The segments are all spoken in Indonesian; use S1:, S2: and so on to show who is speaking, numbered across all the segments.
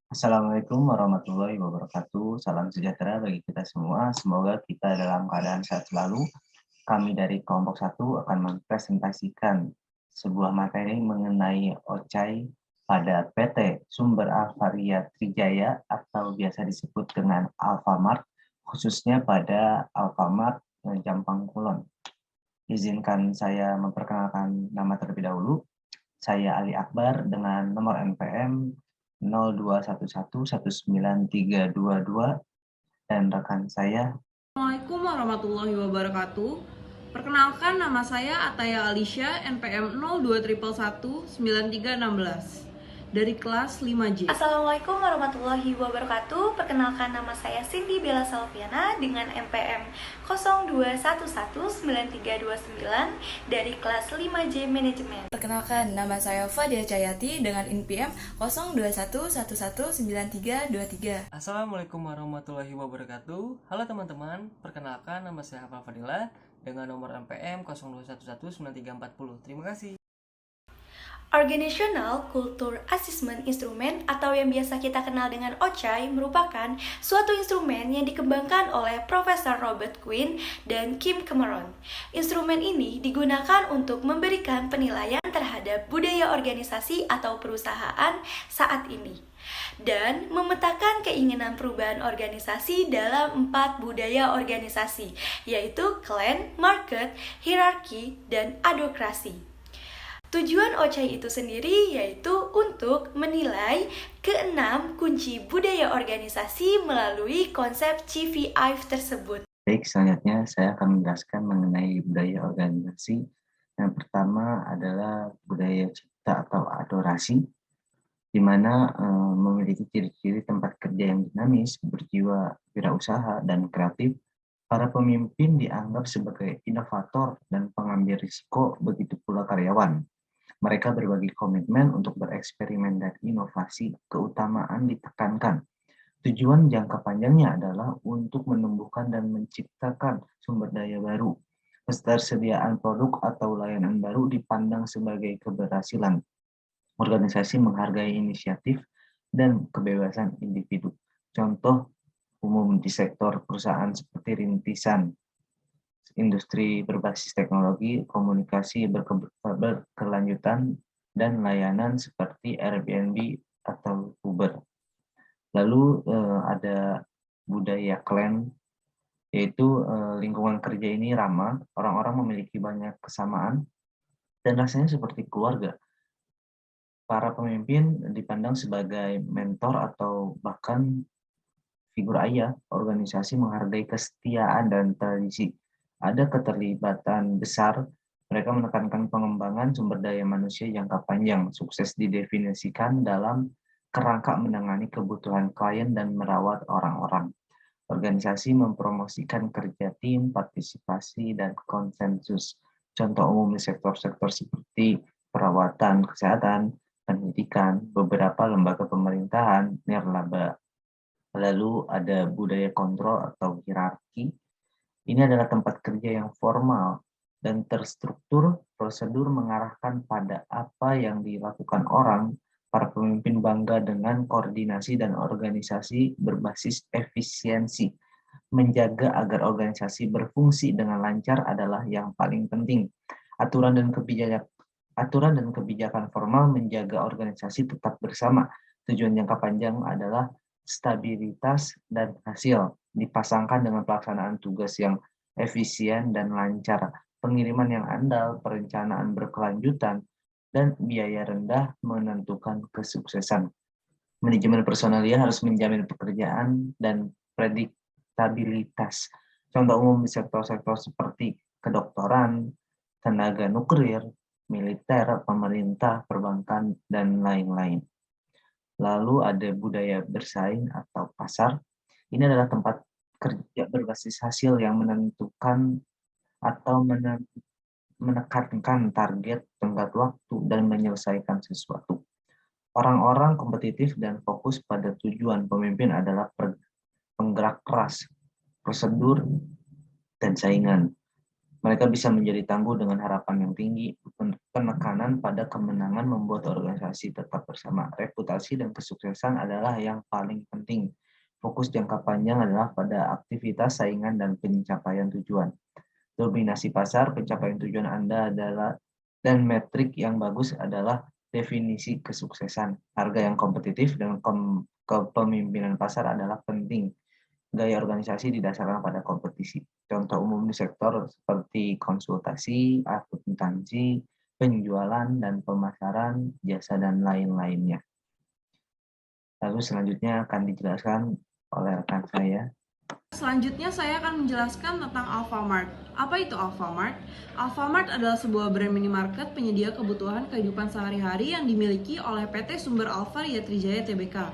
S1: Assalamualaikum warahmatullahi wabarakatuh. Salam sejahtera bagi kita semua. Semoga kita dalam keadaan sehat selalu. Kami dari kelompok satu akan mempresentasikan sebuah materi mengenai OCAI pada PT Sumber Alvaria Trijaya atau biasa disebut dengan Alfamart, khususnya pada Alfamart Jampang Kulon. Izinkan saya memperkenalkan nama terlebih dahulu. Saya Ali Akbar dengan nomor NPM 0211193322 dan rekan saya.
S2: Assalamualaikum warahmatullahi wabarakatuh. Perkenalkan, nama saya Ataya Alisha, NPM 0211193316 dari kelas 5J.
S3: Assalamualaikum warahmatullahi wabarakatuh. Perkenalkan, nama saya Cindy Bella Salviana dengan NPM 02119329 dari kelas 5J Manajemen.
S4: Perkenalkan, nama saya Fadia Cayati dengan NPM 0211193323.
S5: Assalamualaikum warahmatullahi wabarakatuh. Halo teman-teman, perkenalkan nama saya Hafal Fadila dengan nomor NPM 02119340. Terima kasih.
S3: Organizational Culture Assessment Instrument atau yang biasa kita kenal dengan OCAI merupakan suatu instrumen yang dikembangkan oleh Profesor Robert Quinn dan Kim Cameron. Instrumen ini digunakan untuk memberikan penilaian terhadap budaya organisasi atau perusahaan saat ini dan memetakan keinginan perubahan organisasi dalam 4 budaya organisasi, yaitu clan, market, hierarki, dan adhokrasi. Tujuan OCAI itu sendiri yaitu untuk menilai keenam kunci budaya organisasi melalui konsep CVI tersebut.
S1: Baik, selanjutnya saya akan menjelaskan mengenai budaya organisasi. Yang pertama adalah budaya cipta atau adorasi, di mana memiliki ciri-ciri tempat kerja yang dinamis, berjiwa wirausaha, dan kreatif. Para pemimpin dianggap sebagai inovator dan pengambil risiko, begitu pula karyawan. Mereka berbagi komitmen untuk bereksperimen dan inovasi. Keutamaan ditekankan. Tujuan jangka panjangnya adalah untuk menumbuhkan dan menciptakan sumber daya baru. Ketersediaan produk atau layanan baru dipandang sebagai keberhasilan. Organisasi menghargai inisiatif dan kebebasan individu. Contoh umum di sektor perusahaan seperti rintisan, industri berbasis teknologi, komunikasi berkelanjutan, dan layanan seperti Airbnb atau Uber. Lalu ada budaya clan, yaitu lingkungan kerja ini ramah, orang-orang memiliki banyak kesamaan, dan rasanya seperti keluarga. Para pemimpin dipandang sebagai mentor atau bahkan figur ayah. Organisasi menghargai kesetiaan dan tradisi. Ada keterlibatan besar, mereka menekankan pengembangan sumber daya manusia jangka panjang. Sukses didefinisikan dalam kerangka menangani kebutuhan klien dan merawat orang-orang. Organisasi mempromosikan kerja tim, partisipasi, dan konsensus. Contoh umum di sektor-sektor seperti perawatan, kesehatan, pendidikan, beberapa lembaga pemerintahan, nirlaba. Lalu ada budaya kontrol atau hierarki. Ini adalah tempat kerja yang formal dan terstruktur, prosedur mengarahkan pada apa yang dilakukan orang. Para pemimpin bangga dengan koordinasi dan organisasi berbasis efisiensi. Menjaga agar organisasi berfungsi dengan lancar adalah yang paling penting. Aturan dan kebijakan formal menjaga organisasi tetap bersama. Tujuan jangka panjang adalah stabilitas dan hasil, dipasangkan dengan pelaksanaan tugas yang efisien dan lancar, pengiriman yang andal, perencanaan berkelanjutan, dan biaya rendah menentukan kesuksesan. Manajemen personalia harus menjamin pekerjaan dan prediktabilitas. Contoh umum di sektor-sektor seperti kedokteran, tenaga nuklir, militer, pemerintah, perbankan, dan lain-lain. Lalu ada budaya bersaing atau pasar. Ini adalah tempat kerja berbasis hasil yang menentukan atau menekankan target, tenggat waktu, dan menyelesaikan sesuatu. Orang-orang kompetitif dan fokus pada tujuan. Pemimpin adalah penggerak keras, prosedur, dan saingan. Mereka bisa menjadi tangguh dengan harapan yang tinggi. Penekanan pada kemenangan membuat organisasi tetap bersama. Reputasi dan kesuksesan adalah yang paling penting. Fokus jangka panjang adalah pada aktivitas, saingan, dan pencapaian tujuan. Dominasi pasar, pencapaian tujuan Anda adalah, dan metrik yang bagus adalah definisi kesuksesan. Harga yang kompetitif dan kepemimpinan pasar adalah penting. Gaya organisasi didasarkan pada kompetisi. Contoh umum di sektor seperti konsultasi, akuntansi, penjualan dan pemasaran, jasa, dan lain-lainnya. Lalu selanjutnya akan dijelaskan oleh rekan saya.
S2: Selanjutnya saya akan menjelaskan tentang Alfamart. Apa itu Alfamart? Alfamart adalah sebuah brand minimarket penyedia kebutuhan kehidupan sehari-hari yang dimiliki oleh PT Sumber Alfa Trijaya Tbk,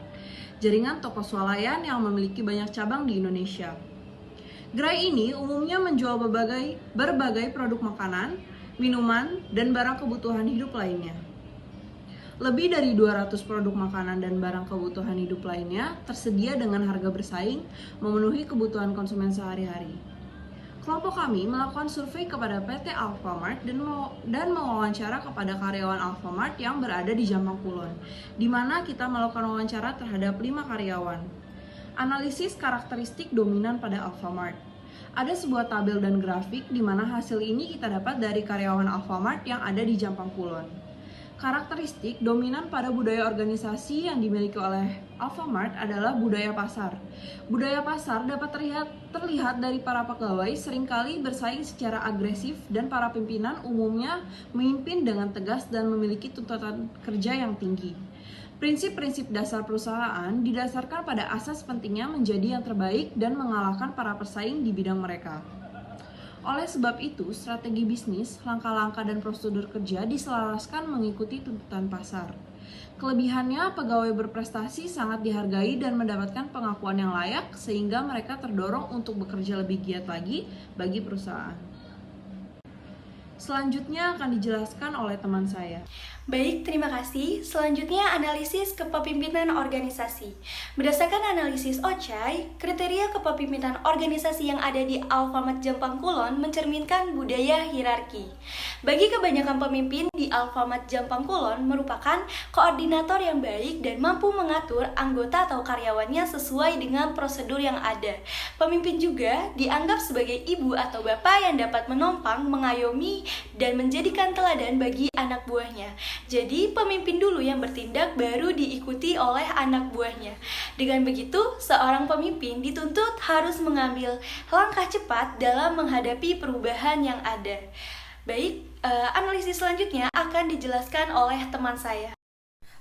S2: jaringan toko swalayan yang memiliki banyak cabang di Indonesia. Gerai ini umumnya menjual berbagai produk makanan, minuman, dan barang kebutuhan hidup lainnya. Lebih dari 200 produk makanan dan barang kebutuhan hidup lainnya tersedia dengan harga bersaing, memenuhi kebutuhan konsumen sehari-hari. Kelompok kami melakukan survei kepada PT Alfamart dan mewawancara kepada karyawan Alfamart yang berada di Jampang Kulon, di mana kita melakukan wawancara terhadap 5 karyawan. Analisis karakteristik dominan pada Alfamart. Ada sebuah tabel dan grafik di mana hasil ini kita dapat dari karyawan Alfamart yang ada di Jampang Kulon. Karakteristik dominan pada budaya organisasi yang dimiliki oleh Alfamart adalah budaya pasar. Budaya pasar dapat terlihat dari para pegawai seringkali bersaing secara agresif dan para pimpinan umumnya memimpin dengan tegas dan memiliki tuntutan kerja yang tinggi. Prinsip-prinsip dasar perusahaan didasarkan pada asas pentingnya menjadi yang terbaik dan mengalahkan para pesaing di bidang mereka. Oleh sebab itu, strategi bisnis, langkah-langkah, dan prosedur kerja diselaraskan mengikuti tuntutan pasar. Kelebihannya, pegawai berprestasi sangat dihargai dan mendapatkan pengakuan yang layak, sehingga mereka terdorong untuk bekerja lebih giat lagi bagi perusahaan. Selanjutnya akan dijelaskan oleh teman saya.
S3: Baik, terima kasih. Selanjutnya analisis kepemimpinan organisasi. Berdasarkan analisis OCHAI, kriteria kepemimpinan organisasi yang ada di Alfamart Jampang Kulon mencerminkan budaya hierarki. Bagi kebanyakan pemimpin di Alfamart Jampang Kulon merupakan koordinator yang baik dan mampu mengatur anggota atau karyawannya sesuai dengan prosedur yang ada. Pemimpin juga dianggap sebagai ibu atau bapak yang dapat menopang, mengayomi, dan menjadikan teladan bagi anak buahnya. Jadi pemimpin dulu yang bertindak baru diikuti oleh anak buahnya. Dengan begitu, seorang pemimpin dituntut harus mengambil langkah cepat dalam menghadapi perubahan yang ada. Baik, analisis selanjutnya akan dijelaskan oleh teman saya.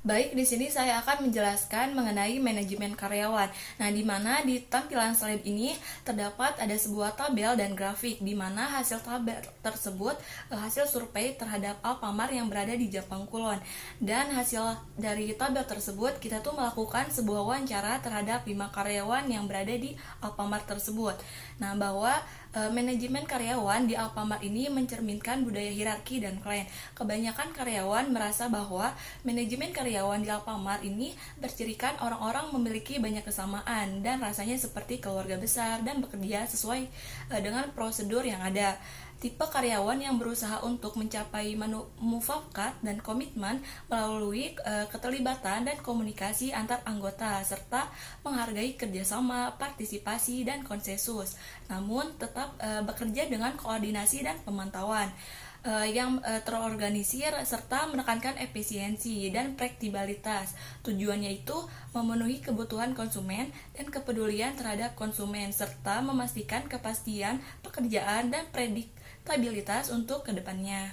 S4: Baik, di sini saya akan menjelaskan mengenai manajemen karyawan. Nah, di mana di tampilan slide ini terdapat ada sebuah tabel dan grafik di mana hasil tabel tersebut hasil survei terhadap Alfamart yang berada di Jampang Kulon. Dan hasil dari tabel tersebut kita tuh melakukan sebuah wawancara terhadap 5 karyawan yang berada di Alfamart tersebut. Nah, bahwa manajemen karyawan di Alfamart ini mencerminkan budaya hierarki dan klan. Kebanyakan karyawan merasa bahwa manajemen karyawan di Alfamart ini bercirikan orang-orang memiliki banyak kesamaan dan rasanya seperti keluarga besar dan bekerja sesuai dengan prosedur yang ada. Tipe karyawan yang berusaha untuk mencapai mufakat dan komitmen melalui keterlibatan dan komunikasi antar anggota serta menghargai kerjasama, partisipasi, dan konsensus, namun tetap bekerja dengan koordinasi dan pemantauan yang terorganisir serta menekankan efisiensi dan praktikabilitas. Tujuannya itu memenuhi kebutuhan konsumen dan kepedulian terhadap konsumen serta memastikan kepastian pekerjaan dan stabilitas untuk kedepannya.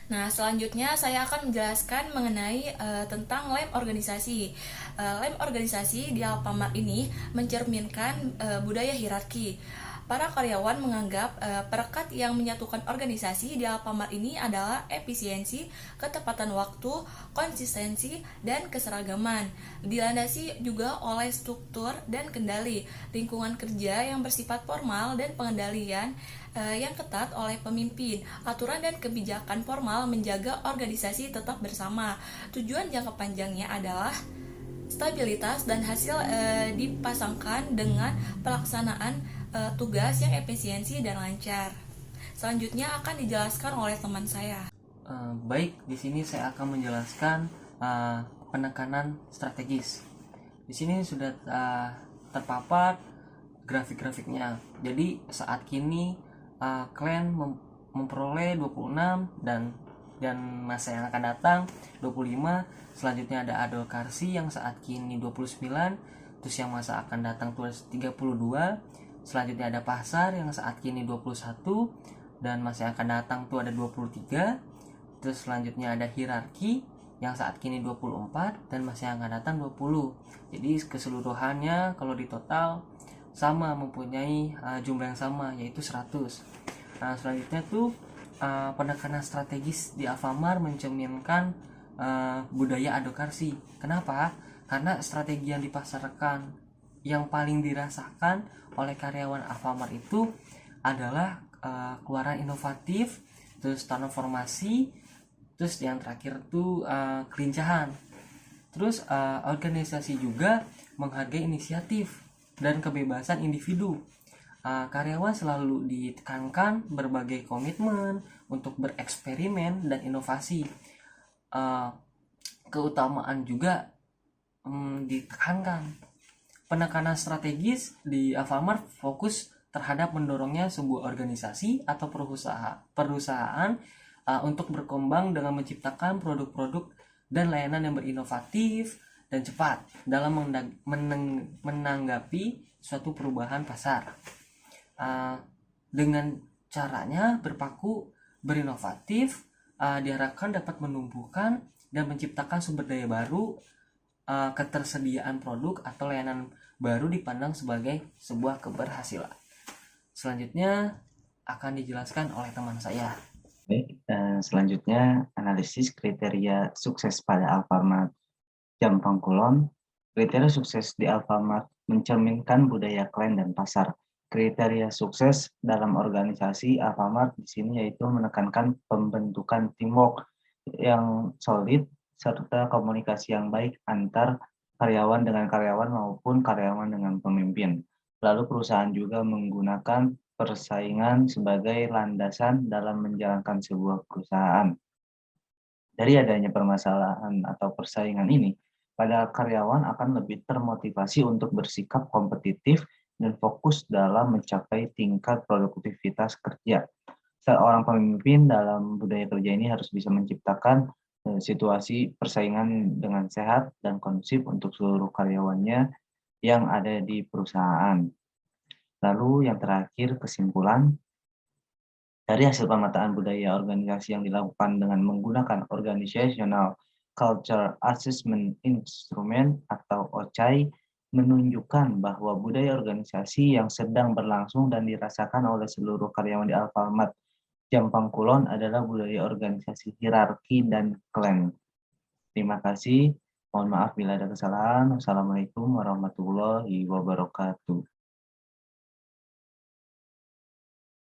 S4: Nah, selanjutnya saya akan menjelaskan mengenai tentang lem organisasi. Lem organisasi di Alfamart ini mencerminkan budaya hierarki. Para karyawan menganggap perekat yang menyatukan organisasi di Alfamart ini adalah efisiensi, ketepatan waktu, konsistensi, dan keseragaman. Dilandasi juga oleh struktur dan kendali, lingkungan kerja yang bersifat formal dan pengendalian yang ketat oleh pemimpin. Aturan dan kebijakan formal menjaga organisasi tetap bersama. Tujuan jangka panjangnya adalah stabilitas dan hasil dipasangkan dengan pelaksanaan tugas yang efisiensi dan lancar. Selanjutnya akan dijelaskan oleh teman saya.
S5: Baik, di sini saya akan menjelaskan penekanan strategis. Di sini sudah terpapar grafik-grafiknya. Jadi saat kini klan memperoleh 26 dan masa yang akan datang 25. Selanjutnya ada Adol Karsi yang saat kini 29, terus yang masa akan datang tuh 32. Selanjutnya ada Pasar yang saat kini 21 dan masa yang akan datang tuh ada 23. Terus selanjutnya ada Hierarki yang saat kini 24 dan masa yang akan datang 20. Jadi keseluruhannya kalau di total sama, mempunyai jumlah yang sama, yaitu 100. Nah, selanjutnya tuh penekanan strategis di Alfamart mencerminkan budaya advokarsi. Kenapa? Karena strategi yang dipasarkan yang paling dirasakan oleh karyawan Alfamart itu adalah keluaran inovatif, terus transformasi, terus yang terakhir tuh kelincahan. Terus organisasi juga menghargai inisiatif dan kebebasan individu. Karyawan selalu ditekankan berbagai komitmen untuk bereksperimen dan inovasi. Keutamaan juga ditekankan. Penekanan strategis di Alfamart fokus terhadap mendorongnya sebuah organisasi atau perusahaan untuk berkembang dengan menciptakan produk-produk dan layanan yang berinovatif dan cepat dalam menanggapi suatu perubahan pasar. Dengan caranya berpaku berinovatif, diharapkan dapat menumbuhkan dan menciptakan sumber daya baru. Ketersediaan produk atau layanan baru dipandang sebagai sebuah keberhasilan. Selanjutnya akan dijelaskan oleh teman saya.
S1: Baik, selanjutnya analisis kriteria sukses pada Alfamart Jampang Kulon. Kriteria sukses di Alfamart mencerminkan budaya klien dan pasar. Kriteria sukses dalam organisasi Alfamart di sini yaitu menekankan pembentukan teamwork yang solid serta komunikasi yang baik antar karyawan dengan karyawan maupun karyawan dengan pemimpin. Lalu perusahaan juga menggunakan persaingan sebagai landasan dalam menjalankan sebuah perusahaan. Dari adanya permasalahan atau persaingan ini, pada karyawan akan lebih termotivasi untuk bersikap kompetitif dan fokus dalam mencapai tingkat produktivitas kerja. Seorang pemimpin dalam budaya kerja ini harus bisa menciptakan situasi persaingan dengan sehat dan kondusif untuk seluruh karyawannya yang ada di perusahaan. Lalu yang terakhir, kesimpulan. Dari hasil pemetaan budaya organisasi yang dilakukan dengan menggunakan Organizational Culture Assessment Instrument atau OCI menunjukkan bahwa budaya organisasi yang sedang berlangsung dan dirasakan oleh seluruh karyawan di Alfamart Jampang Kulon adalah budaya organisasi hierarki dan klan. Terima kasih. Mohon maaf bila ada kesalahan. Wassalamualaikum warahmatullahi wabarakatuh.